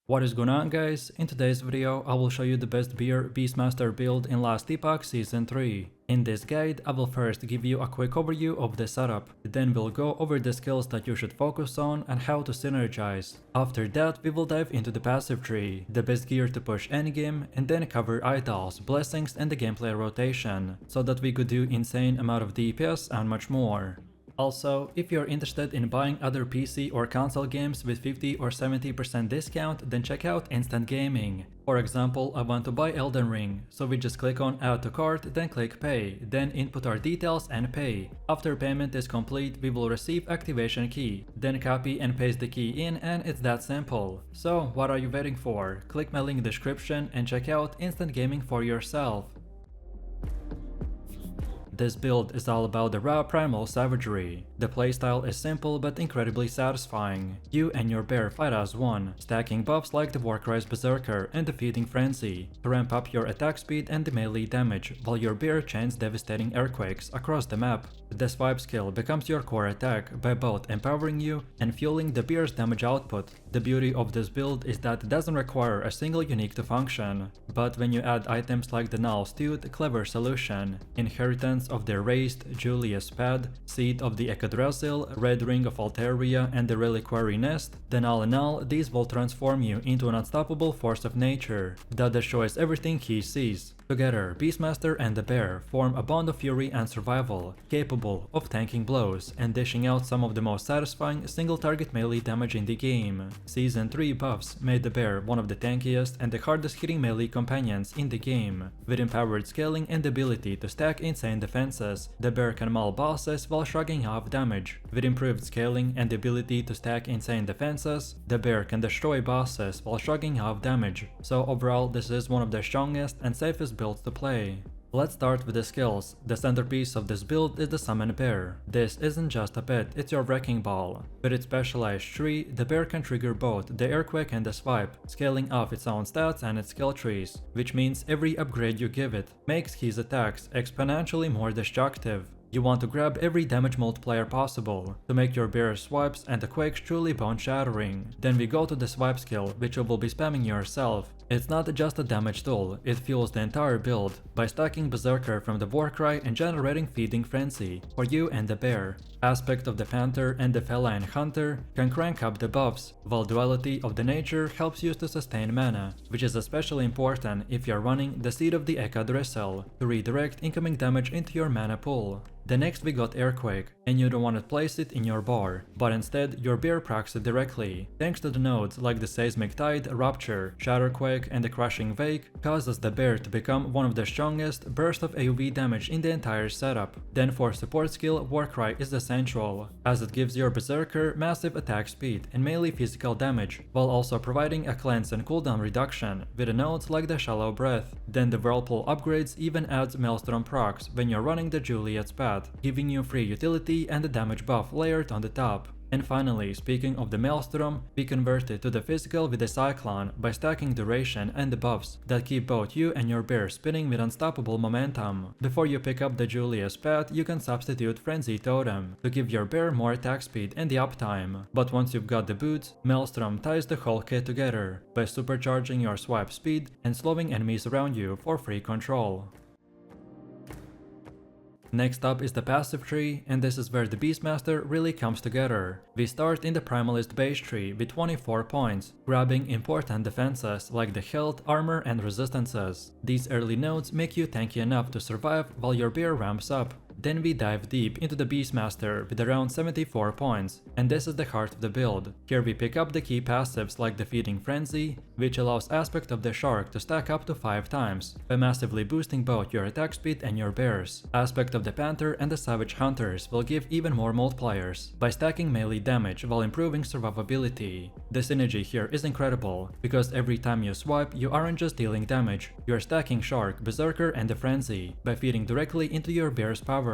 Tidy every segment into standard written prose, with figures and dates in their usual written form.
What is going on, guys? In today's video I will show you the best Bear Beastmaster build in Last Epoch Season 3. In this guide I will first give you a quick overview of the setup, then we'll go over the skills that you should focus on and how to synergize. After that we will dive into the passive tree, the best gear to push endgame, and then cover idols, blessings and the gameplay rotation, so that we could do insane amount of DPS and much more. Also, if you're interested in buying other PC or console games with 50 or 70% discount, then check out Instant Gaming. For example, I want to buy Elden Ring, so we just click on Add to Cart, then click Pay, then input our details and pay. After payment is complete, we will receive activation key, then copy and paste the key in, and it's that simple. So what are you waiting for? Click my link description and check out Instant Gaming for yourself. This build is all about the raw primal savagery. The playstyle is simple but incredibly satisfying. You and your bear fight as one, stacking buffs like the Warcry's Berserker and the Feeding Frenzy to ramp up your attack speed and the melee damage, while your bear chains devastating earthquakes across the map. The swipe skill becomes your core attack by both empowering you and fueling the bear's damage output. The beauty of this build is that it doesn't require a single unique to function, but when you add items like the Null's Tooth, clever solution, Inheritance of the Erased Julius Pad, Seed of the Yggdrasil, Red Ring of Altaria, and the Reliquary Nest, then all in all, these will transform you into an unstoppable force of nature that destroys everything he sees. Together, Beastmaster and the bear form a bond of fury and survival, capable of tanking blows and dishing out some of the most satisfying single-target melee damage in the game. Season 3 buffs made the bear one of the tankiest and the hardest-hitting melee companions in the game. With empowered scaling and the ability to stack insane defenses, the bear can maul bosses while shrugging off damage. With improved scaling and the ability to stack insane defenses, the bear can destroy bosses while shrugging off damage. So overall, this is one of the strongest and safest builds to play. Let's start with the skills. The centerpiece of this build is the Summon Bear. This isn't just a pet, it's your wrecking ball. With its specialized tree, the bear can trigger both the Earthquake and the Swipe, scaling off its own stats and its skill trees, which means every upgrade you give it makes his attacks exponentially more destructive. You want to grab every damage multiplier possible to make your bear's swipes and the quakes truly bone-shattering. Then we go to the swipe skill, which you will be spamming yourself. It's not just a damage tool, it fuels the entire build by stacking Berserker from the Warcry and generating Feeding Frenzy for you and the bear. Aspect of the Panther and the Feline Hunter can crank up the buffs, while Duality of the Nature helps you to sustain mana, which is especially important if you're running the Seed of the Yggdrasil to redirect incoming damage into your mana pool. The next we got Earthquake, and you don't want to place it in your bar, but instead your bear procs it directly. Thanks to the nodes like the Seismic Tide, Rupture, Shatterquake and the Crushing Wake causes the bear to become one of the strongest burst of AoE damage in the entire setup. Then for support skill, Warcry is essential, as it gives your Berserker massive attack speed and melee physical damage, while also providing a cleanse and cooldown reduction with the nodes like the Shallow Breath. Then the Whirlpool upgrades even adds Maelstrom procs when you're running the Juliet's Path, giving you free utility and the damage buff layered on the top. And finally, speaking of the Maelstrom, we convert it to the physical with the Cyclone by stacking duration and the buffs that keep both you and your bear spinning with unstoppable momentum. Before you pick up the Julius Path, you can substitute Frenzy Totem to give your bear more attack speed and the uptime. But once you've got the boots, Maelstrom ties the whole kit together by supercharging your swipe speed and slowing enemies around you for free control. Next up is the passive tree, and this is where the Beastmaster really comes together. We start in the Primalist base tree with 24 points, grabbing important defenses like the health, armor and resistances. These early nodes make you tanky enough to survive while your bear ramps up. Then we dive deep into the Beastmaster with around 74 points, and this is the heart of the build. Here we pick up the key passives like the Feeding Frenzy, which allows Aspect of the Shark to stack up to 5 times, by massively boosting both your attack speed and your bears. Aspect of the Panther and the Savage Hunters will give even more multipliers, by stacking melee damage while improving survivability. The synergy here is incredible, because every time you swipe, you aren't just dealing damage, you're stacking Shark, Berserker and the Frenzy, by feeding directly into your bear's power.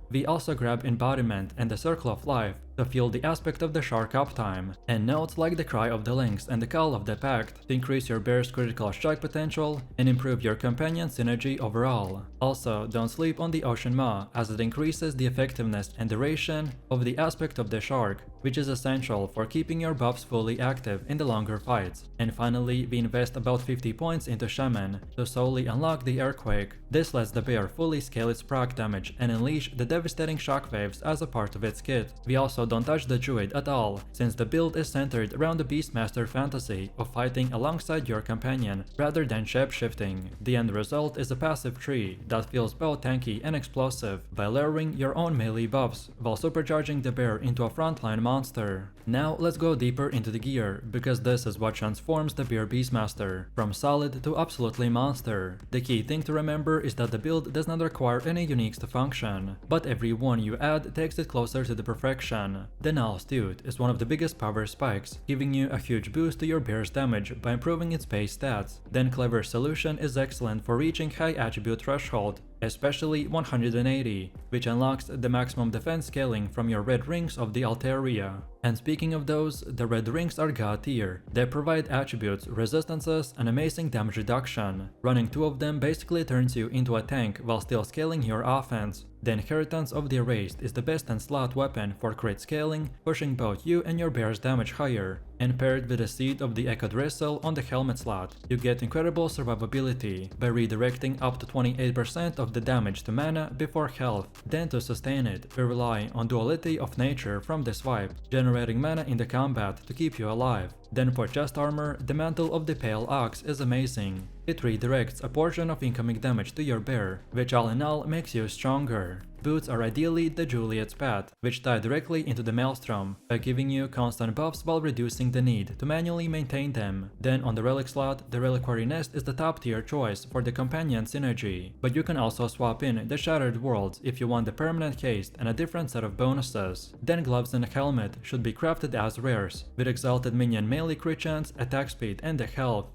We also grab Embodiment and the Circle of Life to fuel the aspect of the shark uptime, and notes like the cry of the lynx and the call of the pact to increase your bear's critical strike potential and improve your companion synergy overall. Also, don't sleep on the Ocean Maw, as it increases the effectiveness and duration of the aspect of the shark, which is essential for keeping your buffs fully active in the longer fights. And finally, we invest about 50 points into Shaman to solely unlock the Earthquake. This lets the bear fully scale its proc damage and unleash the devastating shockwaves as a part of its kit. We also don't touch the Druid at all, since the build is centered around the Beastmaster fantasy of fighting alongside your companion rather than shape-shifting. The end result is a passive tree that feels both tanky and explosive by layering your own melee buffs while supercharging the bear into a frontline monster. Now let's go deeper into the gear, because this is what transforms the Bear Beastmaster from solid to absolutely monster. The key thing to remember is that the build does not require any uniques to function, but every one you add takes it closer to the perfection. The Null Suit is one of the biggest power spikes, giving you a huge boost to your bear's damage by improving its base stats. Then Clever Solution is excellent for reaching high attribute threshold, especially 180, which unlocks the maximum defense scaling from your red rings of the Altaria. And speaking of those, the red rings are god tier. They provide attributes, resistances, and amazing damage reduction. Running 2 of them basically turns you into a tank while still scaling your offense. The Inheritance of the Erased is the best and slot weapon for crit scaling, pushing both you and your bear's damage higher. And paired with the Seed of the Echoed Wrestle on the helmet slot, you get incredible survivability by redirecting up to 28% of the damage to mana before health. Then to sustain it, we rely on Duality of Nature from the swipe, generating mana in the combat to keep you alive. Then for chest armor, the Mantle of the Pale Ox is amazing. It redirects a portion of incoming damage to your bear, which all in all makes you stronger. Boots are ideally the Juliet's Path, which tie directly into the Maelstrom by giving you constant buffs while reducing the need to manually maintain them. Then on the relic slot, the Reliquary Nest is the top tier choice for the companion synergy, but you can also swap in the Shattered Worlds if you want the permanent haste and a different set of bonuses. Then gloves and a helmet should be crafted as rares, with exalted minion melee crit chance, attack speed, and the health.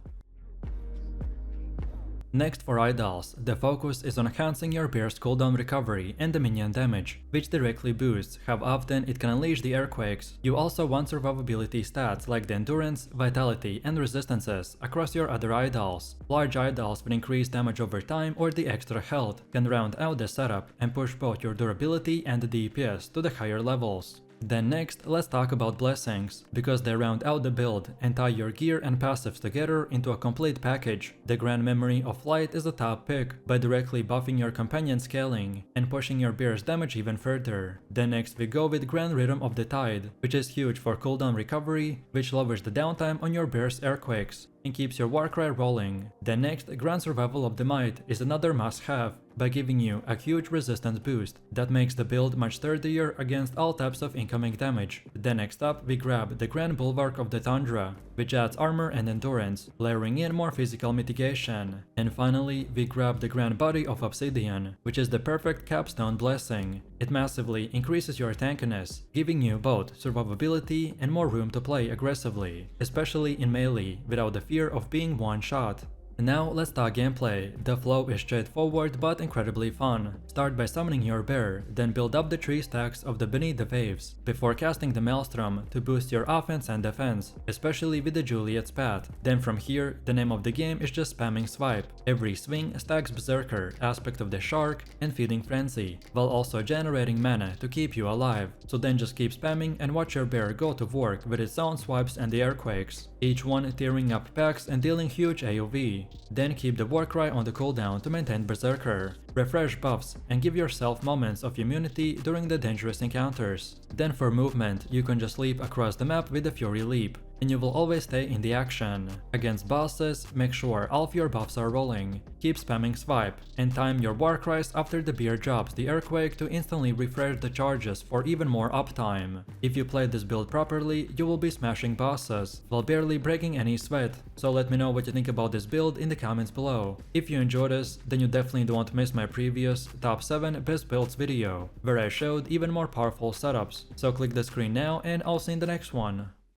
Next for idols, the focus is on enhancing your bear's cooldown recovery and the minion damage, which directly boosts how often it can unleash the earthquakes. You also want survivability stats like the endurance, vitality, and resistances across your other idols. Large idols with increased damage over time or the extra health can round out the setup and push both your durability and the DPS to the higher levels. Then next, let's talk about blessings, because they round out the build and tie your gear and passives together into a complete package. The Grand Memory of Flight is the top pick by directly buffing your companion scaling and pushing your bear's damage even further. Then next we go with Grand Rhythm of the Tide, which is huge for cooldown recovery, which lowers the downtime on your bear's earthquakes and keeps your Warcry rolling. Then next, Grand Survival of the Might is another must-have by giving you a huge resistance boost that makes the build much sturdier against all types of incoming damage. Then next up, we grab the Grand Bulwark of the Tundra, which adds armor and endurance, layering in more physical mitigation. And finally, we grab the Grand Body of Obsidian, which is the perfect capstone blessing. It massively increases your tankiness, giving you both survivability and more room to play aggressively, especially in melee, without the fear of being one-shot. Now let's talk gameplay. The flow is straightforward but incredibly fun. Start by summoning your bear, then build up the 3 stacks of the Beneath the Waves, before casting the Maelstrom to boost your offense and defense, especially with the Juliet's Path. Then from here, the name of the game is just spamming swipe. Every swing stacks Berserker, aspect of the Shark, and Feeding Frenzy, while also generating mana to keep you alive. So then just keep spamming and watch your bear go to work with its own swipes and the earthquakes, each one tearing up packs and dealing huge AoV. Then keep the Warcry on the cooldown to maintain Berserker, refresh buffs, and give yourself moments of immunity during the dangerous encounters. Then for movement, you can just leap across the map with the Fury Leap, and you will always stay in the action. Against bosses, make sure all of your buffs are rolling, keep spamming swipe, and time your Warcries after the bear drops the Earthquake to instantly refresh the charges for even more uptime. If you play this build properly, you will be smashing bosses, while barely breaking any sweat. So let me know what you think about this build in the comments below. If you enjoyed this, then you definitely don't want to miss my previous top 7 best builds video, where I showed even more powerful setups. So click the screen now and I'll see you in the next one.